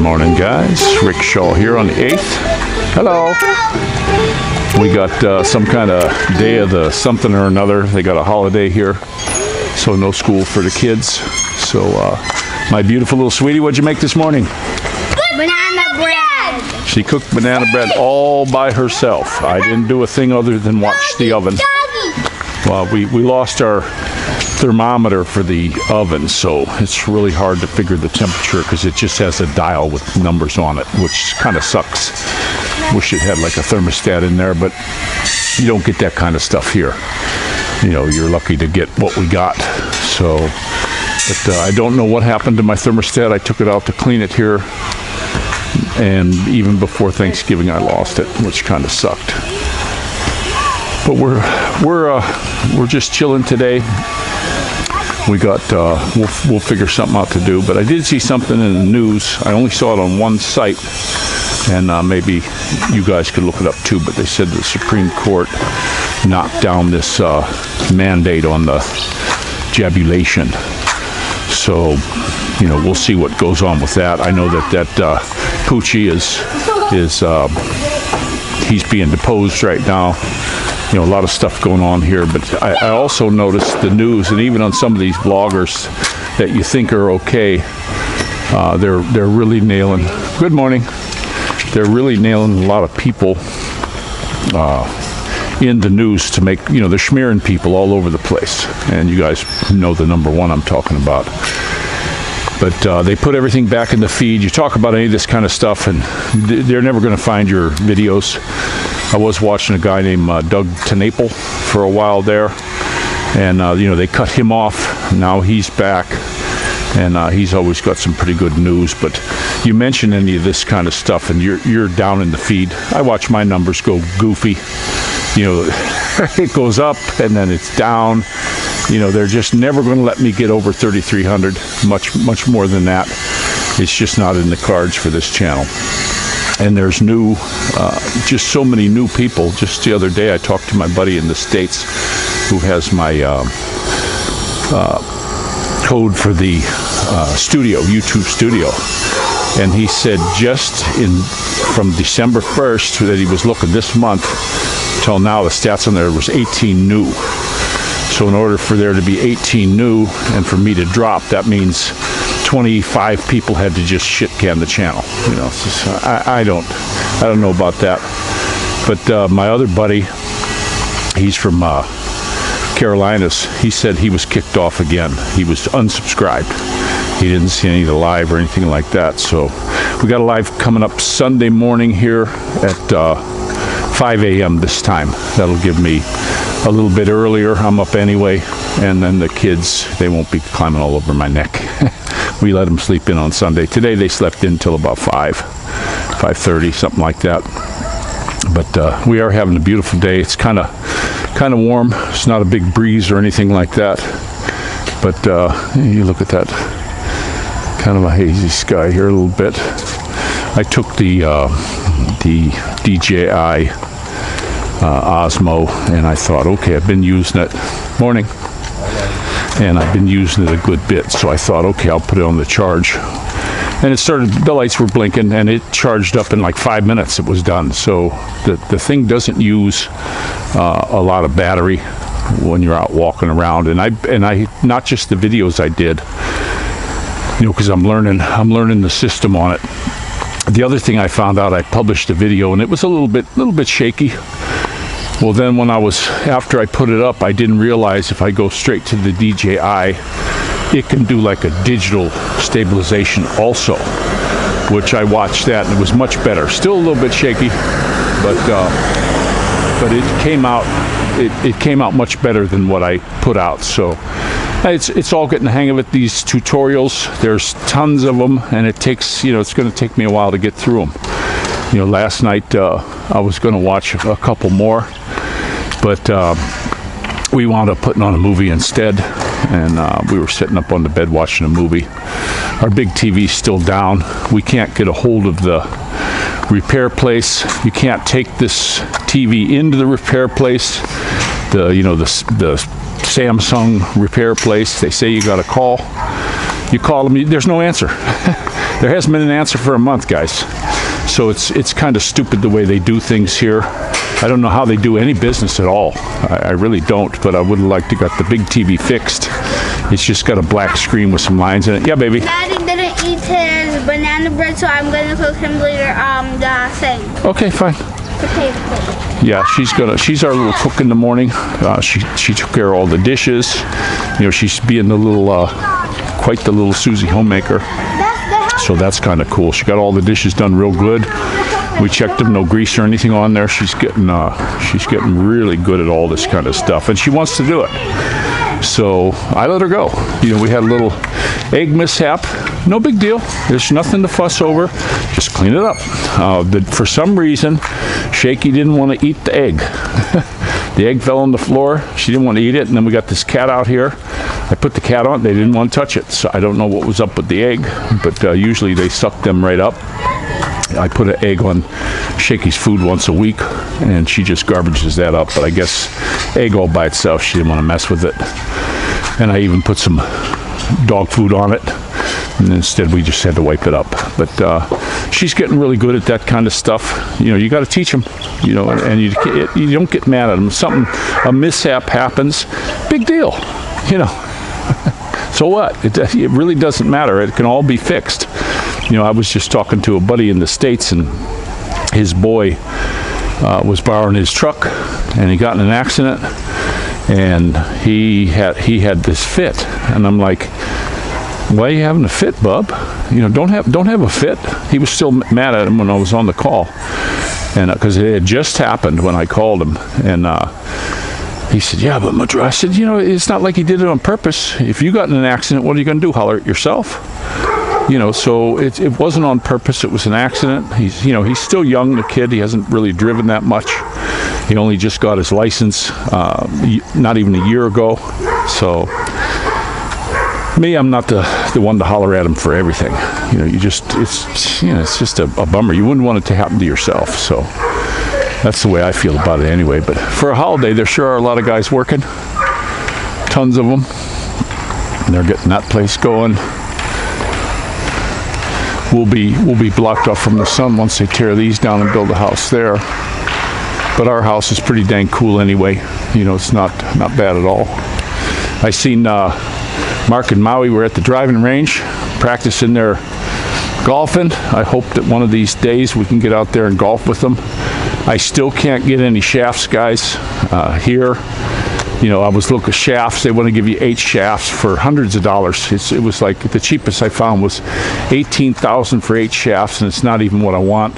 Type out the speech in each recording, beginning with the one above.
morning, guys. Rick Shaw here on the 8th. Hello. We got some kind of day of the something or another. They got a holiday here, so no school for the kids. So, my beautiful little sweetie, what'd you make this morning? Banana bread. She cooked banana bread all by herself. I didn't do a thing other than watch the oven. Well, we lost our thermometer for the oven, so it's really hard to figure the temperature because it just has a dial with numbers on it, which kind of sucks. Wish it had like a thermostat in there, but you don't get that kind of stuff here. You know, you're lucky to get what we got. So, but I don't know what happened to my thermostat. I took it out to clean it here, and even before Thanksgiving I lost it, which kind of sucked. But we're just chilling today. We got we'll figure something out to do. But I did see something in the news. I only saw it on one site, and maybe you guys could look it up too. But they said the Supreme Court knocked down this mandate on the jabulation. So, you know, we'll see what goes on with that. I know that Poochie is he's being deposed right now. You know, a lot of stuff going on here, but I also noticed the news, and even on some of these bloggers that you think are okay, they're really nailing. Good morning. They're really nailing a lot of people in the news to make, you know, they're smearing people all over the place, and you guys know the number one I'm talking about. But they put everything back in the feed. You talk about any of this kind of stuff, and they're never going to find your videos. I was watching a guy named Doug Tenaple for a while there, and you know, they cut him off. Now he's back, and he's always got some pretty good news. But you mention any of this kind of stuff, and you're down in the feed. I watch my numbers go goofy. You know, it goes up and then it's down. You know, they're just never going to let me get over 3,300. Much more than that. It's just not in the cards for this channel. And there's new, just so many new people. Just the other day, I talked to my buddy in the States who has my code for the studio, YouTube studio. And he said just from December 1st that he was looking this month till now, the stats on there was 18 new. So in order for there to be 18 new and for me to drop, that means 25 people had to just shit can the channel. You know, so I don't know about that. But my other buddy, he's from Carolinas. He said he was kicked off again. He was unsubscribed. He didn't see any of the live or anything like that. So we got a live coming up Sunday morning here at 5 a.m. this time. That'll give me a little bit earlier. I'm up anyway, and then the kids, they won't be climbing all over my neck. We let them sleep in on Sunday. Today they slept in till about 5:30, something like that. But we are having a beautiful day. It's kind of warm. It's not a big breeze or anything like that. But you look at that, kind of a hazy sky here a little bit. I took the DJI Osmo, and I thought, okay, I've been using it. Morning. And I've been using it a good bit, so I thought, okay, I'll put it on the charge. And it started, the lights were blinking, and it charged up in like 5 minutes. It was done. So the thing doesn't use a lot of battery when you're out walking around. And I not just the videos I did, you know, because I'm learning the system on it. The other thing I found out, I published a video, and it was a little bit shaky. Well, then after I put it up, I didn't realize if I go straight to the DJI, it can do like a digital stabilization also, which I watched that, and it was much better. Still a little bit shaky, but it came out much better than what I put out. So it's all getting the hang of it. These tutorials, there's tons of them, and it takes, you know, it's going to take me a while to get through them. You know, last night I was going to watch a couple more, but we wound up putting on a movie instead, and we were sitting up on the bed watching a movie. Our big TV's still down. We can't get a hold of the repair place. You can't take this TV into the repair place. The Samsung repair place. They say you got to call. You call them. There's no answer. there hasn't been an answer for a month, guys. So it's kind of stupid the way they do things here. I don't know how they do any business at all. I really don't, but I would have liked to got the big TV fixed. It's just got a black screen with some lines in it. Yeah, baby. Daddy didn't eat his banana bread, so I'm gonna cook him later. The thing. Okay, fine. Potato cake. Yeah, she's our little cook in the morning. She took care of all the dishes. You know, she's being the little, quite the little Susie homemaker. So that's kind of cool. She got all the dishes done real good. We checked them, no grease or anything on there. She's getting really good at all this kind of stuff, and she wants to do it. So I let her go. You know, we had a little egg mishap. No big deal. There's nothing to fuss over. Just clean it up. For some reason, Shaky didn't want to eat the egg. The egg fell on the floor. She didn't want to eat it, and then we got this cat out here. I put the cat on. They didn't want to touch it, so I don't know what was up with the egg, but usually they suck them right up. I put an egg on Shaky's food once a week, and she just garbages that up. But I guess egg all by itself, she didn't want to mess with it. And I even put some dog food on it, and instead we just had to wipe it up. But she's getting really good at that kind of stuff. You know, you got to teach them. You know, and you don't get mad at them. A mishap happens, big deal. You know. So what? It really doesn't matter. It can all be fixed. You know, I was just talking to a buddy in the States, and his boy was borrowing his truck, and he got in an accident, and he had this fit, and I'm like, why are you having a fit, bub? You know, don't have a fit. He was still mad at him when I was on the call, and because it had just happened when I called him, and he said, yeah, but Madra, I said, you know, it's not like he did it on purpose. If you got in an accident, what are you going to do? Holler at yourself? You know, so it wasn't on purpose. It was an accident. He's still young, the kid. He hasn't really driven that much. He only just got his license not even a year ago. So me, I'm not the one to holler at him for everything. You know, it's just a bummer. You wouldn't want it to happen to yourself. So that's the way I feel about it anyway. But for a holiday, there sure are a lot of guys working. Tons of them. And they're getting that place going. We'll be blocked off from the sun once they tear these down and build a house there. But our house is pretty dang cool anyway. You know, it's not bad at all. I seen Mark and Maui were at the driving range practicing their golfing. I hope that one of these days we can get out there and golf with them. I still can't get any shafts, guys, here. You know, I was looking at shafts. They want to give you 8 shafts for hundreds of dollars. It was like the cheapest I found was $18,000 for 8 shafts, and it's not even what I want.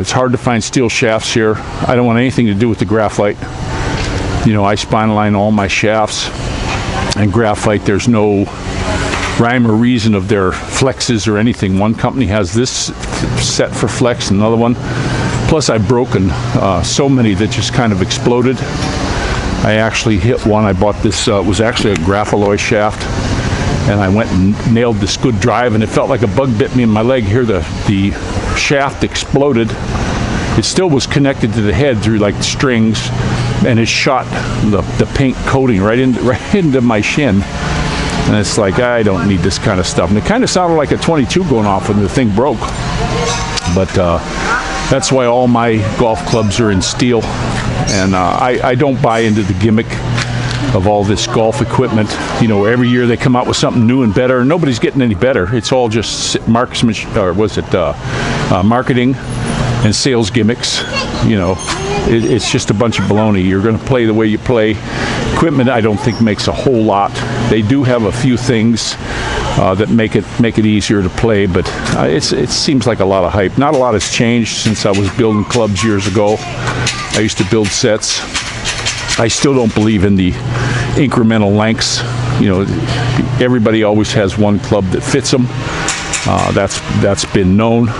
It's hard to find steel shafts here. I don't want anything to do with the graphite. You know, I spine line all my shafts, and graphite, there's no rhyme or reason of their flexes or anything. One company has this set for flex, another one. Plus, I've broken so many that just kind of exploded. I actually hit one. I bought this, it was actually a graphaloy shaft, and I went and nailed this good drive, and it felt like a bug bit me in my leg here. The shaft exploded. It still was connected to the head through like strings, and it shot the paint coating right into my shin. And it's like, I don't need this kind of stuff. And it kind of sounded like a 22 going off when the thing broke. But that's why all my golf clubs are in steel. And I don't buy into the gimmick of all this golf equipment. You know, every year they come out with something new and better. Nobody's getting any better. It's all just marksmanship, or was it marketing and sales gimmicks. You know, it's just a bunch of baloney. You're going to play the way you play. Equipment, I don't think, makes a whole lot. They do have a few things that make it easier to play, but it seems like a lot of hype. Not a lot has changed since I was building clubs years ago. I used to build sets. I still don't believe in the incremental lengths. You know, everybody always has one club that fits them. That's been known.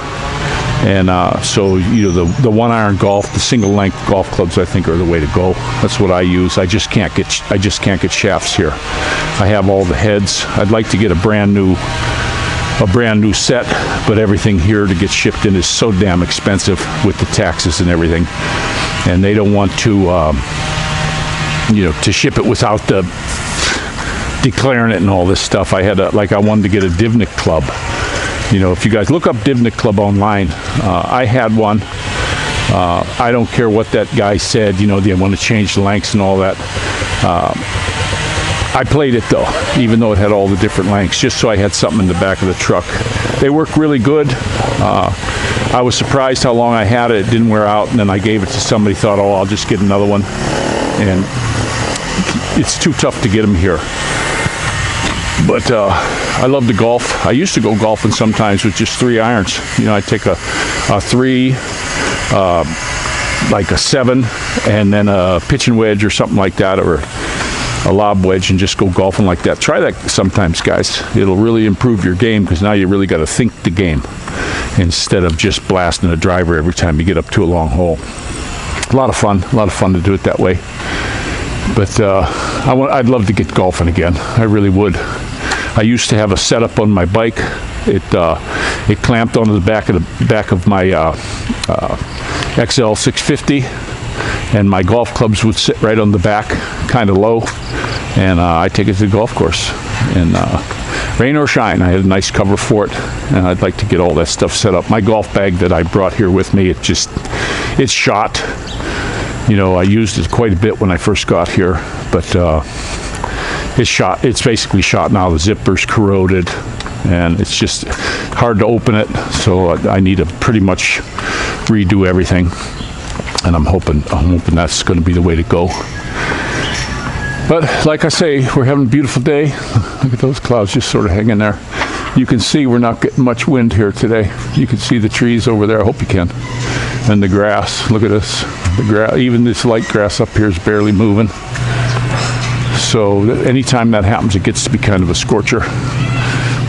And so, you know, the one iron golf, the single length golf clubs, I think, are the way to go. That's what I use. I just can't get shafts here. I have all the heads. I'd like to get a brand new set, but everything here to get shipped in is so damn expensive with the taxes and everything. And they don't want to, you know, to ship it without the declaring it and all this stuff. I wanted to get a Divnik club. You know, if you guys look up Divnik Club online, I had one. I don't care what that guy said, you know, they want to change the lengths and all that. I played it though, even though it had all the different lengths, just so I had something in the back of the truck. They work really good. I was surprised how long I had it. It didn't wear out, and then I gave it to somebody, thought, oh, I'll just get another one. And it's too tough to get them here. But I love to golf. I used to go golfing sometimes with just 3 irons. You know, I'd take a 3, like a 7, and then a pitching wedge or something like that, or a lob wedge, and just go golfing like that. Try that sometimes, guys. It'll really improve your game, because now you really got to think the game instead of just blasting a driver every time you get up to a long hole. A lot of fun to do it that way. But I'd love to get golfing again. I really would. I used to have a setup on my bike. It clamped onto the back of my XL 650, and my golf clubs would sit right on the back, kind of low, and I take it to the golf course. And rain or shine, I had a nice cover for it, and I'd like to get all that stuff set up. My golf bag that I brought here with me, it's shot. You know, I used it quite a bit when I first got here, but it's shot. It's basically shot now. The zipper's corroded, and it's just hard to open it. So I need to pretty much redo everything, and I'm hoping that's going to be the way to go. But like I say, we're having a beautiful day. Look at those clouds just sort of hanging there. You can see we're not getting much wind here today. You can see the trees over there. I hope you can. And the grass. Look at this. The grass, even this light grass up here, is barely moving. So anytime that happens, it gets to be kind of a scorcher.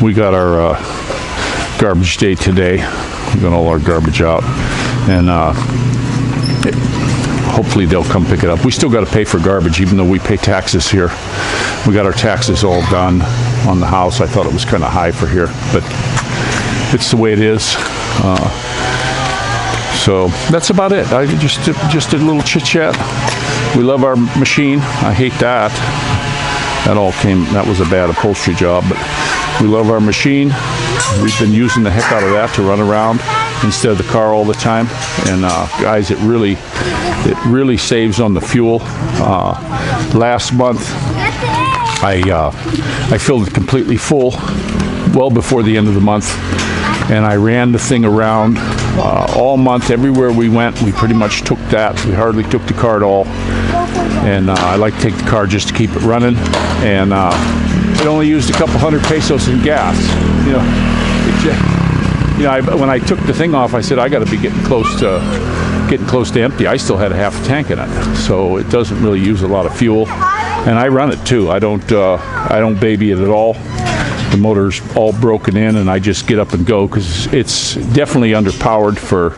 We got our garbage day today. We got all our garbage out, and hopefully they'll come pick it up. We still got to pay for garbage, even though we pay taxes here. We got our taxes all done on the house. I thought it was kind of high for here, but it's the way it is. So that's about it. I just did a little chit chat. We love our machine. I hate that. That was a bad upholstery job, but we love our machine. We've been using the heck out of that to run around instead of the car all the time. And guys, it really saves on the fuel. Last month, I filled it completely full well before the end of the month, and I ran the thing around all month. Everywhere we went, we pretty much took that. We hardly took the car at all, and I like to take the car just to keep it running. And it only used a couple hundred pesos in gas. When I took the thing off, I said I got to be getting close to empty. I still had a half a tank in it, so it doesn't really use a lot of fuel. And I run it too. I don't baby it at all. The motor's all broken in, and I just get up and go, because it's definitely underpowered for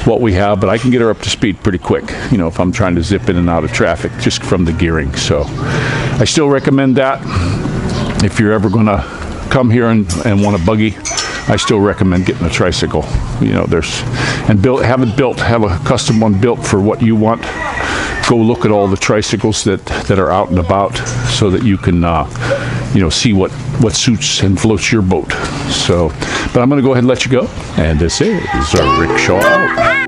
what we have, but I can get her up to speed pretty quick, you know, if I'm trying to zip in and out of traffic just from the gearing. So I still recommend that. If you're ever going to come here and want a buggy, I still recommend getting a Tricycle. You know, have a custom one built for what you want. Go look at all the tricycles that are out and about, so that you can see what suits and floats your boat. So, but I'm going to go ahead and let you go. And this is a rickshaw.